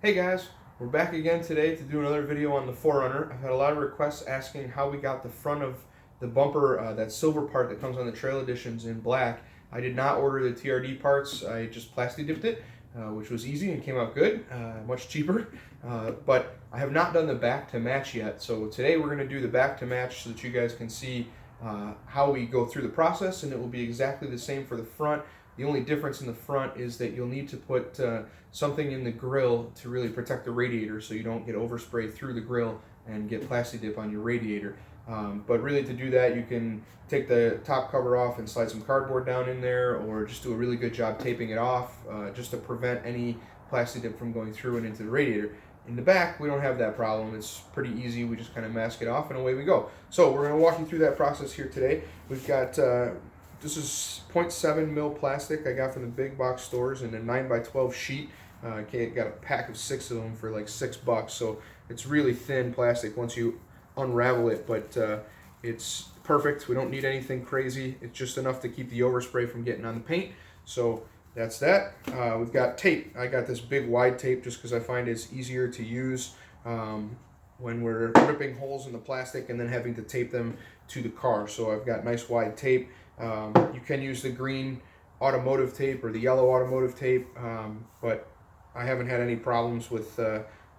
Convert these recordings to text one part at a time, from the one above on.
Hey guys, we're back again today to do another video on the 4Runner. I've had a lot of requests asking how we got the front of the bumper, that silver part that comes on the trail editions in black. I did not order the TRD parts, I just Plasti Dipped it, which was easy and came out good, much cheaper. But I have not done the back to match yet, so today we're going to do the back to match so that you guys can see how we go through the process, and it will be exactly the same for the front. The only difference in the front is that you'll need to put something in the grill to really protect the radiator so you don't get overspray through the grill and get Plasti Dip on your radiator. But really to do that, you can take the top cover off and slide some cardboard down in there, or just do a really good job taping it off just to prevent any Plasti Dip from going through and into the radiator. In the back, we don't have that problem. It's pretty easy. We just kind of mask it off and away we go. So we're going to walk you through that process here today. We've got this is 0.7 mil plastic I got from the big box stores in a 9x12 sheet. Got a pack of 6 of them for like $6, so it's really thin plastic once you unravel it, but it's perfect. We don't need anything crazy. It's just enough to keep the overspray from getting on the paint. So that's that. We've got tape. I got this big wide tape just because I find it's easier to use when we're ripping holes in the plastic and then having to tape them to the car. So I've got nice wide tape. You can use the green automotive tape or the yellow automotive tape, but I haven't had any problems with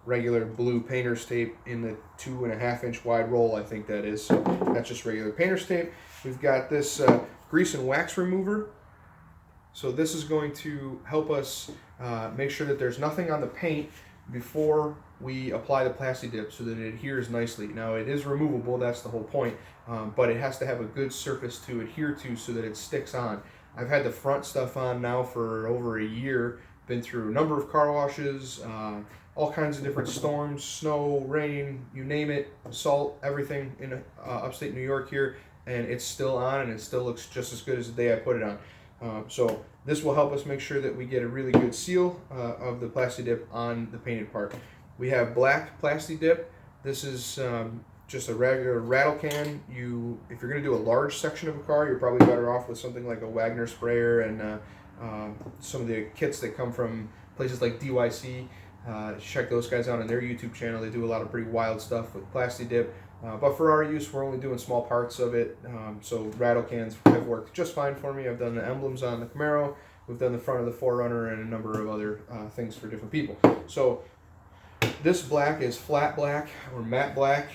regular blue painter's tape in the 2.5 inch wide roll, I think that is. So that's just regular painter's tape. We've got this grease and wax remover. So this is going to help us make sure that there's nothing on the paint before we apply the Plasti Dip so that it adheres nicely. Now it is removable, that's the whole point, but it has to have a good surface to adhere to so that it sticks on. I've had the front stuff on now for over a year, been through a number of car washes, all kinds of different storms, snow, rain, you name it, salt, everything in upstate New York here, and it's still on and it still looks just as good as the day I put it on. So this will help us make sure that we get a really good seal of the Plasti Dip on the painted part. We have black Plasti Dip. This is just a regular rattle can. If you're going to do a large section of a car, you're probably better off with something like a Wagner sprayer and some of the kits that come from places like DYC. Check those guys out on their YouTube channel. They do a lot of pretty wild stuff with Plasti Dip. But for our use, we're only doing small parts of it, so rattle cans have worked just fine for me. I've done the emblems on the Camaro, we've done the front of the 4Runner, and a number of other things for different people. So this black is flat black or matte black.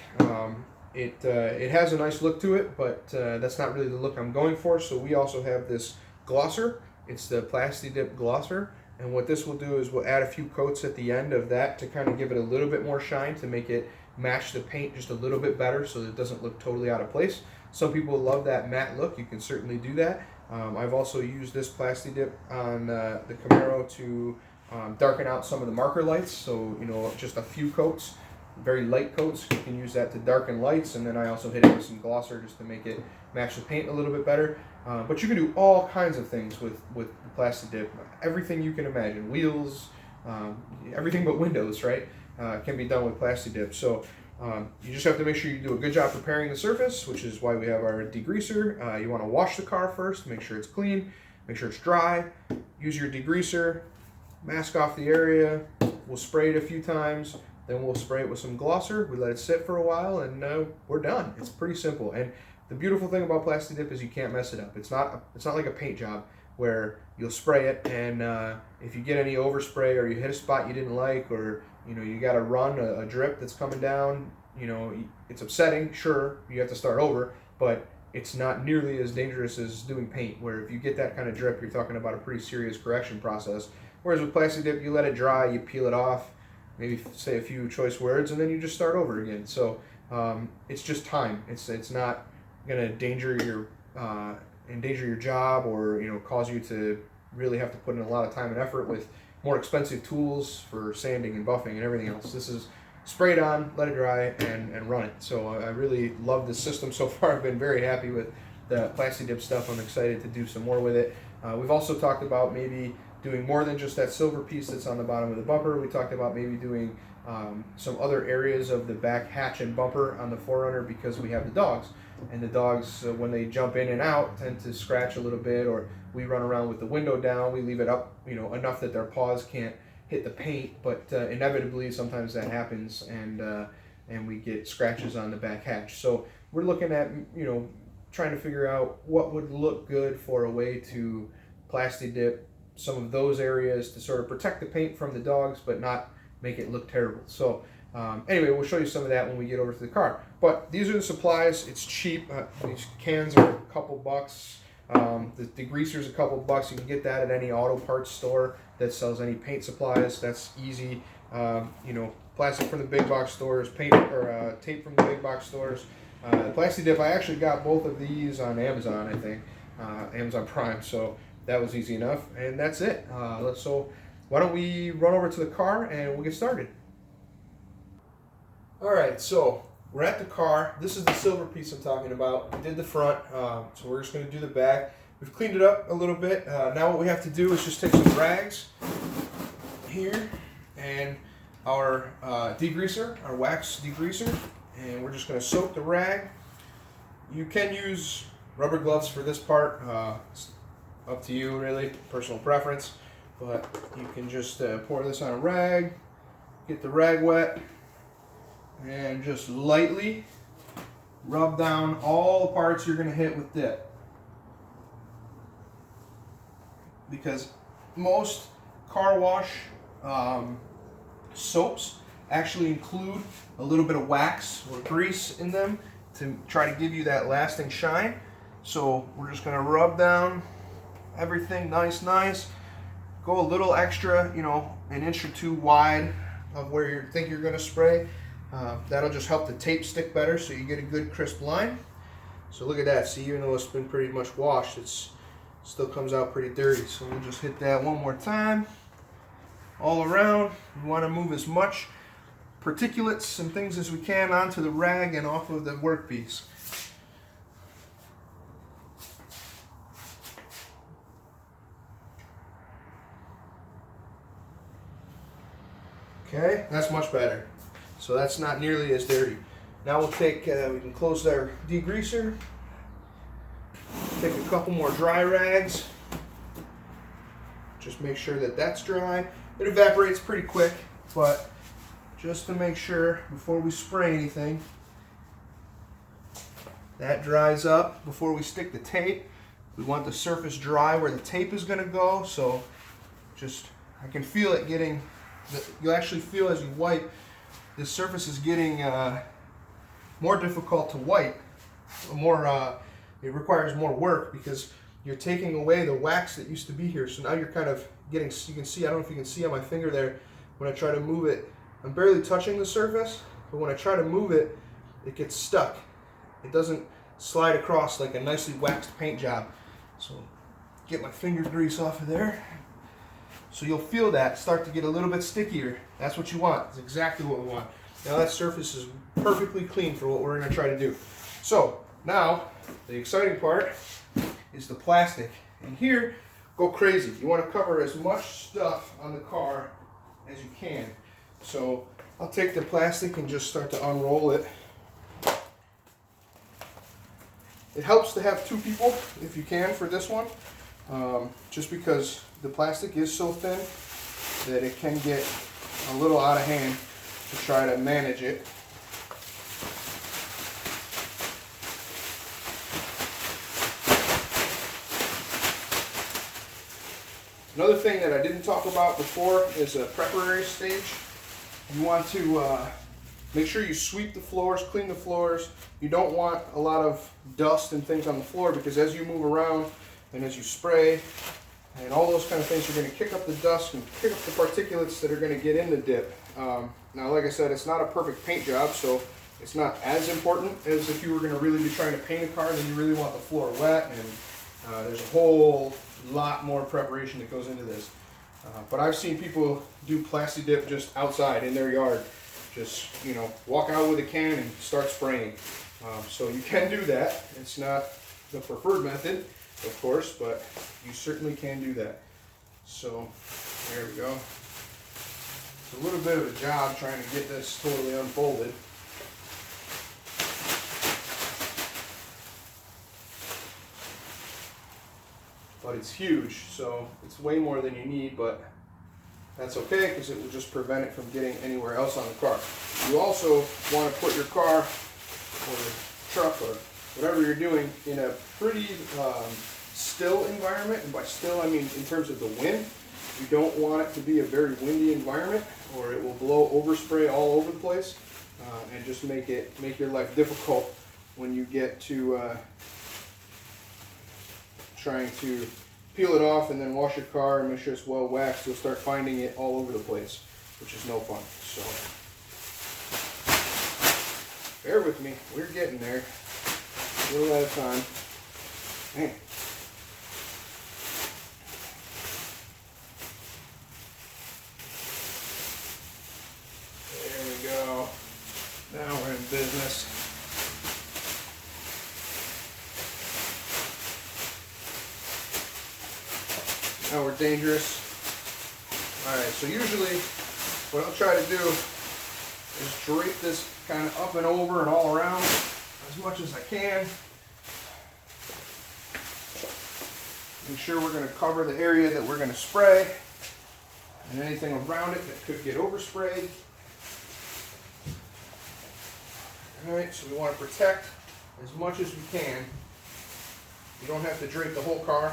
It has a nice look to it, but that's not really the look I'm going for. So we also have this glosser. It's the Plasti Dip glosser. And what this will do is we'll add a few coats at the end of that to kind of give it a little bit more shine, to make it match the paint just a little bit better so that it doesn't look totally out of place. Some people love that matte look. You can certainly do that. I've also used this Plasti Dip on the Camaro to darken out some of the marker lights. So, just a few coats, very light coats. You can use that to darken lights, and then I also hit it with some glosser just to make it match the paint a little bit better. But you can do all kinds of things with the Plasti Dip. Everything you can imagine, wheels, everything but windows, right? Can be done with Plasti Dip. So you just have to make sure you do a good job preparing the surface, which is why we have our degreaser. You want to wash the car first, make sure it's clean, make sure it's dry. Use your degreaser, mask off the area. We'll spray it a few times, then we'll spray it with some glosser. We let it sit for a while, and we're done. It's pretty simple. And the beautiful thing about Plasti Dip is you can't mess it up. It's not like a paint job where you'll spray it, and if you get any overspray or you hit a spot you didn't like, or you got to run a drip that's coming down, it's upsetting. Sure, you have to start over, but it's not nearly as dangerous as doing paint, where if you get that kind of drip, you're talking about a pretty serious correction process. Whereas with Plasti Dip, you let it dry, you peel it off, maybe say a few choice words, and then you just start over again. So it's just time. It's not going to endanger your job, or cause you to really have to put in a lot of time and effort with more expensive tools for sanding and buffing and everything else. This is spray it on, let it dry, and run it. So I really love this system so far. I've been very happy with the Plasti Dip stuff. I'm excited to do some more with it. We've also talked about maybe doing more than just that silver piece that's on the bottom of the bumper. We talked about maybe doing some other areas of the back hatch and bumper on the 4Runner, because we have the dogs. And the dogs, when they jump in and out, tend to scratch a little bit, or we run around with the window down. We leave it up, enough that their paws can't hit the paint, but inevitably sometimes that happens, and we get scratches on the back hatch. So we're looking at, you know, trying to figure out what would look good for a way to Plasti Dip some of those areas to sort of protect the paint from the dogs, but not make it look terrible. So anyway, we'll show you some of that when we get over to the car. But these are the supplies. It's cheap. These cans are a couple bucks. The degreaser's a couple bucks. You can get that at any auto parts store that sells any paint supplies. That's easy. You know, plastic from the big box stores, paint or tape from the big box stores. Plasti Dip, I actually got both of these on Amazon, I think, Amazon Prime, so that was easy enough, and that's it. So why don't we run over to the car and we'll get started. Alright, so we're at the car. This is the silver piece I'm talking about. We did the front, so we're just going to do the back. We've cleaned it up a little bit. Now what we have to do is just take some rags here and our degreaser, our wax degreaser, and we're just going to soak the rag. You can use rubber gloves for this part. It's up to you, really, personal preference. But you can just pour this on a rag, get the rag wet, and just lightly rub down all the parts you're going to hit with dip. Because most car wash soaps actually include a little bit of wax or grease in them to try to give you that lasting shine. So we're just going to rub down everything nice. Go a little extra, you know, an inch or two wide of where you think you're going to spray. That'll just help the tape stick better so you get a good crisp line. So look at that. See, even though it's been pretty much washed, it still comes out pretty dirty. So we'll just hit that one more time all around. We want to move as much particulates and things as we can onto the rag and off of the workpiece. Okay, that's much better. So that's not nearly as dirty. Now we'll take, we can close our degreaser, take a couple more dry rags, just make sure that that's dry. It evaporates pretty quick, but just to make sure before we spray anything, that dries up before we stick the tape. We want the surface dry where the tape is going to go, so just, I can feel it getting, you'll actually feel as you wipe, the surface is getting more difficult to wipe, it requires more work because you're taking away the wax that used to be here. So now you're kind of getting, you can see, I don't know if you can see on my finger there, when I try to move it, I'm barely touching the surface, but when I try to move it, it gets stuck. It doesn't slide across like a nicely waxed paint job. So get my finger grease off of there. So you'll feel that start to get a little bit stickier. That's what you want. It's exactly what we want. Now that surface is perfectly clean for what we're going to try to do. So now the exciting part is the plastic. And here, go crazy. You want to cover as much stuff on the car as you can. So I'll take the plastic and just start to unroll it. It helps to have two people if you can for this one, just because the plastic is so thin that it can get a little out of hand to try to manage it. Another thing that I didn't talk about before is a preparatory stage. You want to make sure you sweep the floors, clean the floors. You don't want a lot of dust and things on the floor because as you move around and as you spray and all those kind of things, you're going to kick up the dust and kick up the particulates that are going to get in the dip. Now, like I said, it's not a perfect paint job, so it's not as important as if you were going to really be trying to paint a car, then you really want the floor wet, and there's a whole lot more preparation that goes into this. But I've seen people do Plasti Dip just outside in their yard. Just, you know, walk out with a can and start spraying. So you can do that. It's not the preferred method, of course, but you certainly can do that. So there we go. It's a little bit of a job trying to get this totally unfolded. But it's huge, so it's way more than you need, but That's okay, because it will just prevent it from getting anywhere else on the car. You also want to put your car or truck or whatever you're doing in a pretty still environment. And by still, I mean in terms of the wind. You don't want it to be a very windy environment, or it will blow overspray all over the place and just make your life difficult when you get to trying to peel it off and then wash your car and make sure it's well waxed. You'll start finding it all over the place, which is no fun. So bear with me, we're getting there. A little at a time. Man. There we go. Now we're in business. Now we're dangerous. Alright, so usually what I'll try to do is drape this kind of up and over and all around as much as I can. Make sure we're going to cover the area that we're going to spray and anything around it that could get oversprayed. Alright, so we want to protect as much as we can. You don't have to drape the whole car,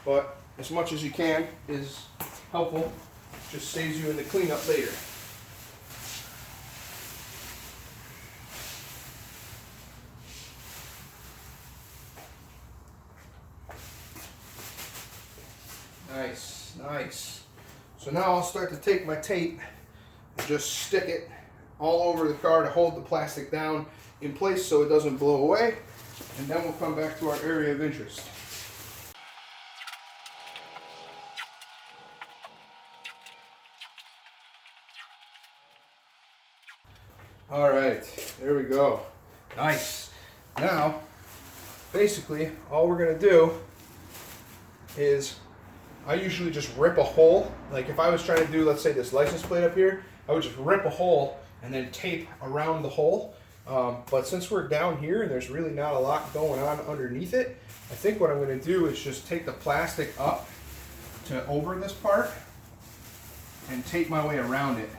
but as much as you can is helpful. Just saves you in the cleanup later. Nice, nice. So now I'll start to take my tape and just stick it all over the car to hold the plastic down in place so it doesn't blow away. And then we'll come back to our area of interest. All right, there we go. Nice. Now, basically, all we're gonna do is, I usually just rip a hole. Like if I was trying to do, let's say this license plate up here, I would just rip a hole and then tape around the hole. But since we're down here and there's really not a lot going on underneath it, I think what I'm gonna do is just take the plastic up to over this part and tape my way around it.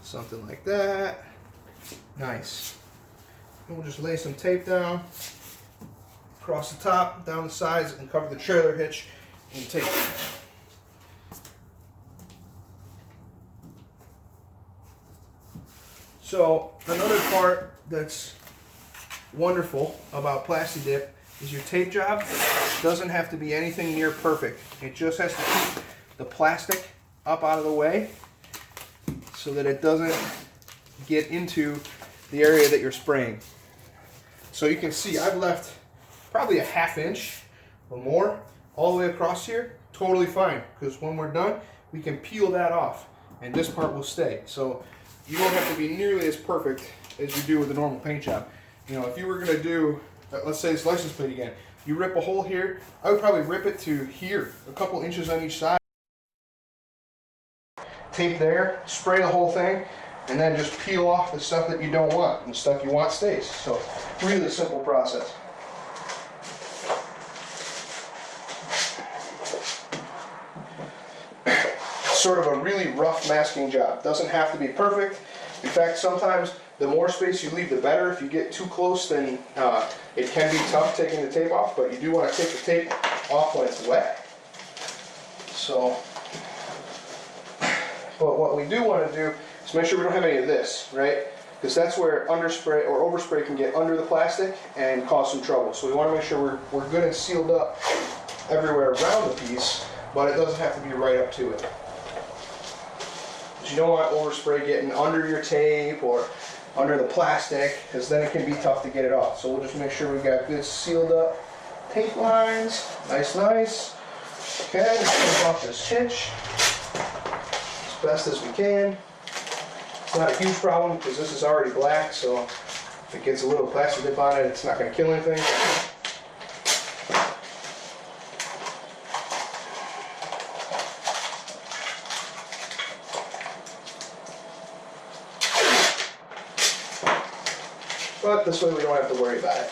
Something like that. Nice. And we'll just lay some tape down across the top, down the sides, and cover the trailer hitch and tape. So another part that's wonderful about Plasti Dip is your tape job doesn't have to be anything near perfect. It just has to keep the plastic up out of the way so that it doesn't get into the area that you're spraying. So you can see I've left probably a ½ inch or more all the way across here, totally fine, because when we're done, we can peel that off and this part will stay. So you don't have to be nearly as perfect as you do with a normal paint job. You know, if you were gonna do, let's say it's license plate again, you rip a hole here, I would probably rip it to here, a couple inches on each side. Tape there, spray the whole thing, and then just peel off the stuff that you don't want, and the stuff you want stays. So, really simple process. Sort of a really rough masking job. Doesn't have to be perfect. In fact, sometimes the more space you leave, the better. If you get too close, then it can be tough taking the tape off, but you do want to take the tape off when it's wet. So, but what we do want to do is make sure we don't have any of this, right? Because that's where underspray or overspray can get under the plastic and cause some trouble. So we want to make sure we're good and sealed up everywhere around the piece, but it doesn't have to be right up to it. You don't want overspray getting under your tape or under the plastic, because then it can be tough to get it off. So we'll just make sure we got good sealed up tape lines. Nice, nice. Okay, let's take off this hitch as best as we can. It's not a huge problem because this is already black, so if it gets a little Plasti Dip on it, it's not going to kill anything. But this way we don't have to worry about it.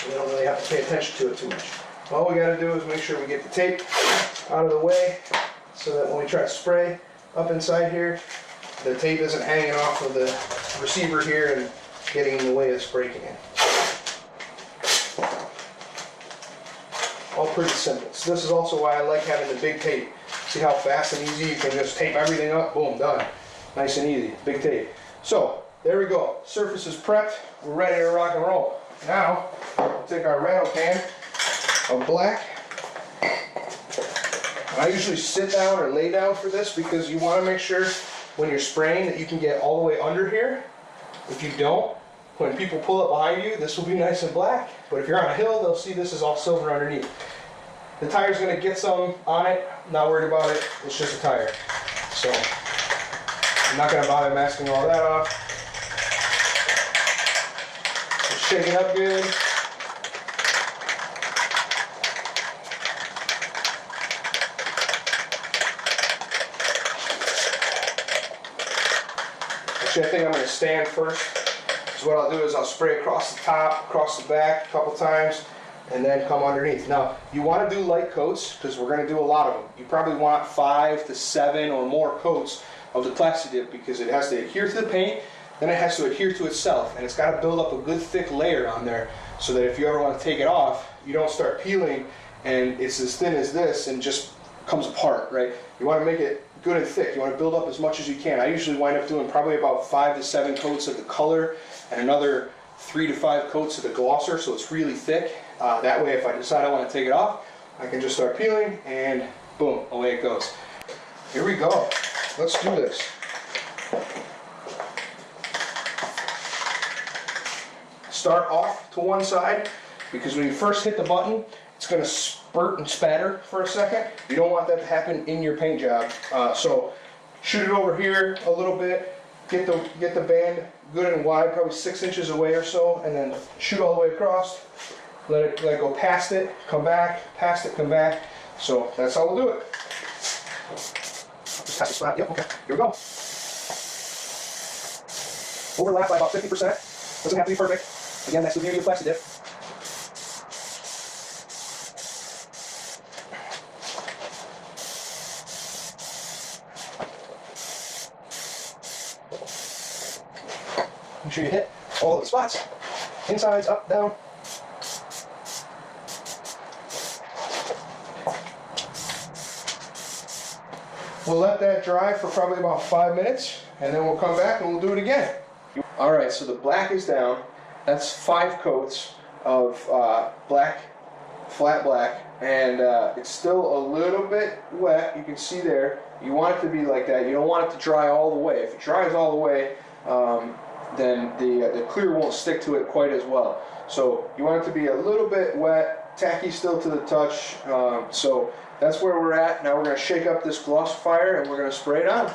We don't really have to pay attention to it too much. All we got to do is make sure we get the tape out of the way so that when we try to spray up inside here, the tape isn't hanging off of the receiver here and getting in the way of the spray can. All pretty simple. So this is also why I like having the big tape. See how fast and easy you can just tape everything up, boom, done. Nice and easy, big tape. So there we go, surface is prepped, we're ready to rock and roll. Now, we'll take our rattle can of black. And I usually sit down or lay down for this because you want to make sure when you're spraying that you can get all the way under here. If you don't, when people pull up behind you, this will be nice and black, but if you're on a hill, they'll see this is all silver underneath. The tire's going to get some on it, not worried about it, it's just a tire. So, I'm not going to bother masking all that off. Just shake it up good. Actually, I think I'm going to stand first. So what I'll do is I'll spray across the top, across the back a couple times, and then come underneath. Now, you want to do light coats because we're going to do a lot of them. You probably want 5 to 7 or more coats of the Plasti Dip because it has to adhere to the paint, then it has to adhere to itself, and it's got to build up a good thick layer on there so that if you ever want to take it off, you don't start peeling and it's as thin as this and just comes apart, right? You want to make it good and thick. You want to build up as much as you can. I usually wind up doing probably about 5 to 7 coats of the color and another 3 to 5 coats of the glosser, so it's really thick. That way, if I decide I want to take it off, I can just start peeling and boom, away it goes. Here we go. Let's do this. Start off to one side because when you first hit the button, it's going to spurt and spatter for a second. You don't want that to happen in your paint job. So shoot it over here a little bit. Get the band good and wide, probably 6 inches away or so, and then shoot all the way across. Let it go past it, come back, past it, come back. So that's how we'll do it. Just tap the spot. Yep, okay. Here we go. Overlap by about 50%. Doesn't have to be perfect. Again, that's the beauty of Plasti Dip. Make sure you hit all of the spots. Insides, up, down. We'll let that dry for probably about 5 minutes, and then we'll come back and we'll do it again. All right, so the black is down. That's 5 coats of black, flat black, and it's still a little bit wet. You can see there. You want it to be like that. You don't want it to dry all the way. If it dries all the way, then the clear won't stick to it quite as well. So you want it to be a little bit wet, tacky still to the touch. So that's where we're at. Now we're going to shake up this glossifier and we're going to spray it on.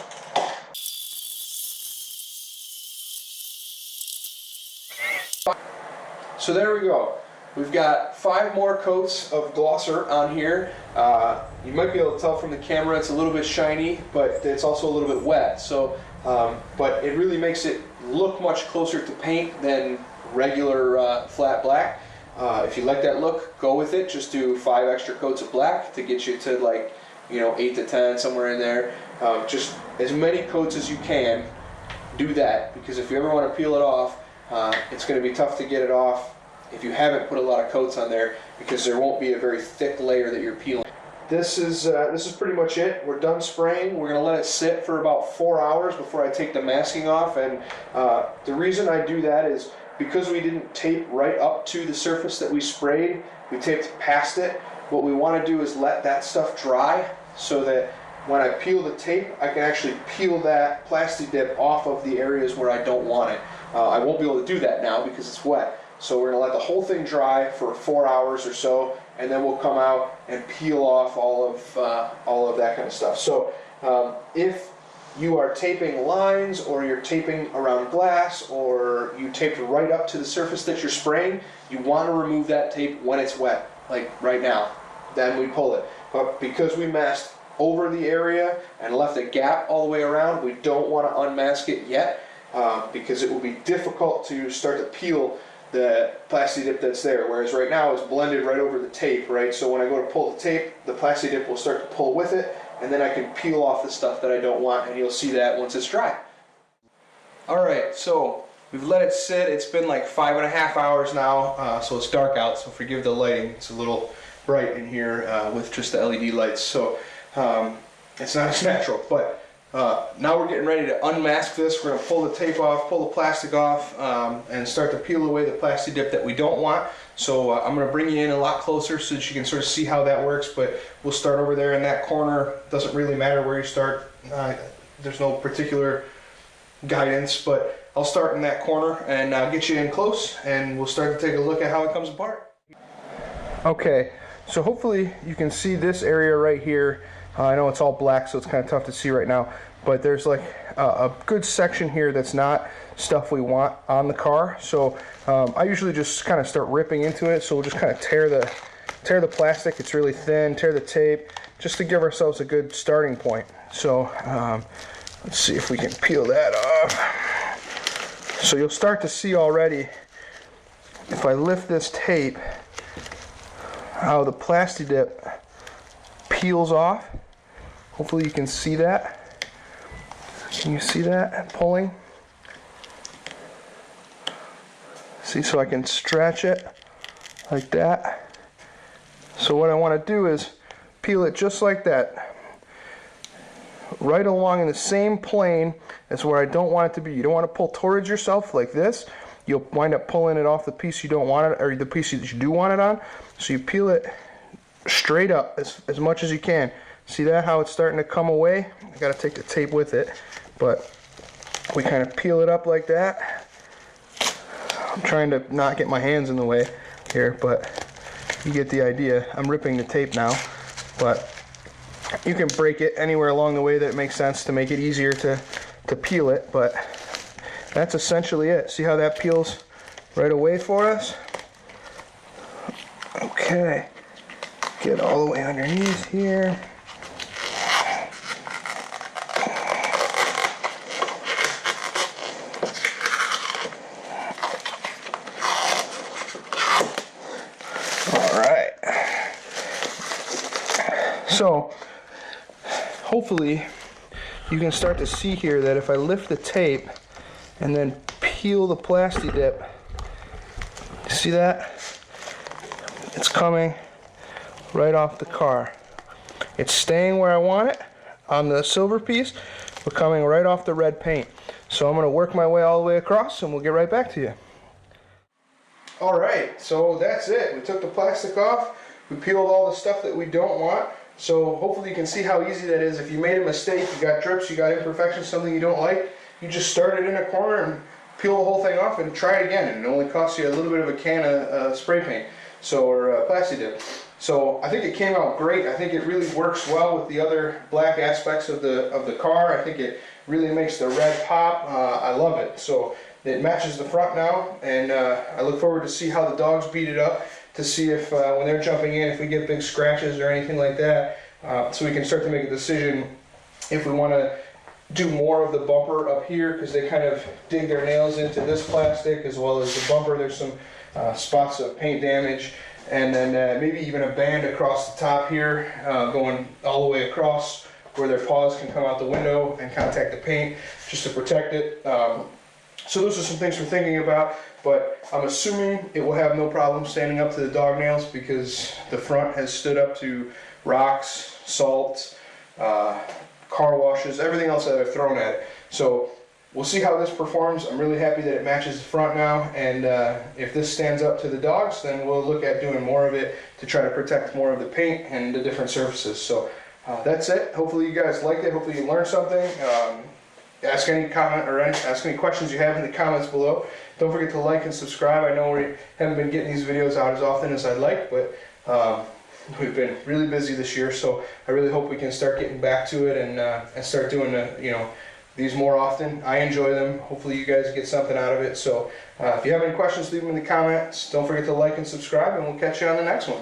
So there we go. We've got 5 more coats of glosser on here. You might be able to tell from the camera it's a little bit shiny, but it's also a little bit wet. So, but it really makes it look much closer to paint than regular flat black. If you like that look, go with it. Just do 5 extra coats of black to get you to, like, 8 to 10, somewhere in there. Just as many coats as you can. Do that, because if you ever want to peel it off, it's going to be tough to get it off if you haven't put a lot of coats on there, because there won't be a very thick layer that you're peeling. This is pretty much it. We're done spraying. We're going to let it sit for about 4 hours before I take the masking off. And the reason I do that is because we didn't tape right up to the surface that we sprayed. We taped past it. What we want to do is let that stuff dry so that when I peel the tape, I can actually peel that Plasti Dip off of the areas where I don't want it. I won't be able to do that now because it's wet. So we're going to let the whole thing dry for 4 hours or so, and then we'll come out and peel off all of that kind of stuff. So if you are taping lines, or you're taping around glass, or you taped right up to the surface that you're spraying, you want to remove that tape when it's wet, like right now. Then we pull it. But because we masked over the area and left a gap all the way around, we don't want to unmask it yet, because it will be difficult to start to peel the Plasti Dip that's there, whereas right now it's blended right over the tape, right? So when I go to pull the tape, the Plasti Dip will start to pull with it, and then I can peel off the stuff that I don't want, and you'll see that once it's dry. Alright, so we've let it sit. It's been like 5.5 hours now, so it's dark out, so forgive the lighting. It's a little bright in here with just the LED lights, so it's not as natural, but now we're getting ready to unmask this. We're going to pull the tape off, pull the plastic off, and start to peel away the Plasti Dip that we don't want. So I'm going to bring you in a lot closer so that you can sort of see how that works, but we'll start over there in that corner. Doesn't really matter where you start. There's no particular guidance, but I'll start in that corner and get you in close, and we'll start to take a look at how it comes apart. Okay, so hopefully you can see this area right here. I know it's all black, so it's kind of tough to see right now, but there's like a good section here that's not stuff we want on the car. So I usually just kind of start ripping into it. So we'll just kind of tear the plastic. It's really thin. Tear the tape, just to give ourselves a good starting point. So let's see if we can peel that off. So you'll start to see already, if I lift this tape, how the Plasti Dip peels off. Hopefully you can see that. Can you see that pulling? See, so I can stretch it like that. So what I want to do is peel it just like that, right along in the same plane as where I don't want it to be. You don't want to pull towards yourself like this. You'll wind up pulling it off the piece you don't want it, or the piece that you do want it on. So you peel it straight up as much as you can. See that, how it's starting to come away? I gotta take the tape with it, but we kind of peel it up like that. I'm trying to not get my hands in the way here, but you get the idea. I'm ripping the tape now, but you can break it anywhere along the way that it makes sense to make it easier to peel it, but that's essentially it. See how that peels right away for us? Okay, get all the way underneath here. Alright, so hopefully you can start to see here that if I lift the tape and then peel the Plasti Dip, see that? It's coming right off the car. It's staying where I want it on the silver piece, but coming right off the red paint. So I'm going to work my way all the way across, and we'll get right back to you. Alright, so that's it. We took the plastic off, we peeled all the stuff that we don't want. So hopefully you can see how easy that is. If you made a mistake, you got drips, you got imperfections, something you don't like, you just start it in a corner and peel the whole thing off and try it again. And it only costs you a little bit of a can of spray paint, or Plasti Dip. So I think it came out great. I think it really works well with the other black aspects of the car. I think it really makes the red pop. I love it. So it matches the front now, and I look forward to see how the dogs beat it up, to see if when they're jumping in, if we get big scratches or anything like that, so we can start to make a decision if we want to do more of the bumper up here, because they kind of dig their nails into this plastic, as well as the bumper. There's some spots of paint damage, and then maybe even a band across the top here, going all the way across where their paws can come out the window and contact the paint, just to protect it. So those are some things we're thinking about, but I'm assuming it will have no problem standing up to the dog nails, because the front has stood up to rocks, salt, car washes, everything else that I've thrown at it. So we'll see how this performs. I'm really happy that it matches the front now, and if this stands up to the dogs, then we'll look at doing more of it to try to protect more of the paint and the different surfaces. So that's it. Hopefully you guys liked it. Hopefully you learned something. Ask any comment or ask any questions you have in the comments below. Don't forget to like and subscribe. I know we haven't been getting these videos out as often as I'd like, but we've been really busy this year, so I really hope we can start getting back to it and start doing these more often. I enjoy them. Hopefully you guys get something out of it. So if you have any questions, leave them in the comments. Don't forget to like and subscribe, and we'll catch you on the next one.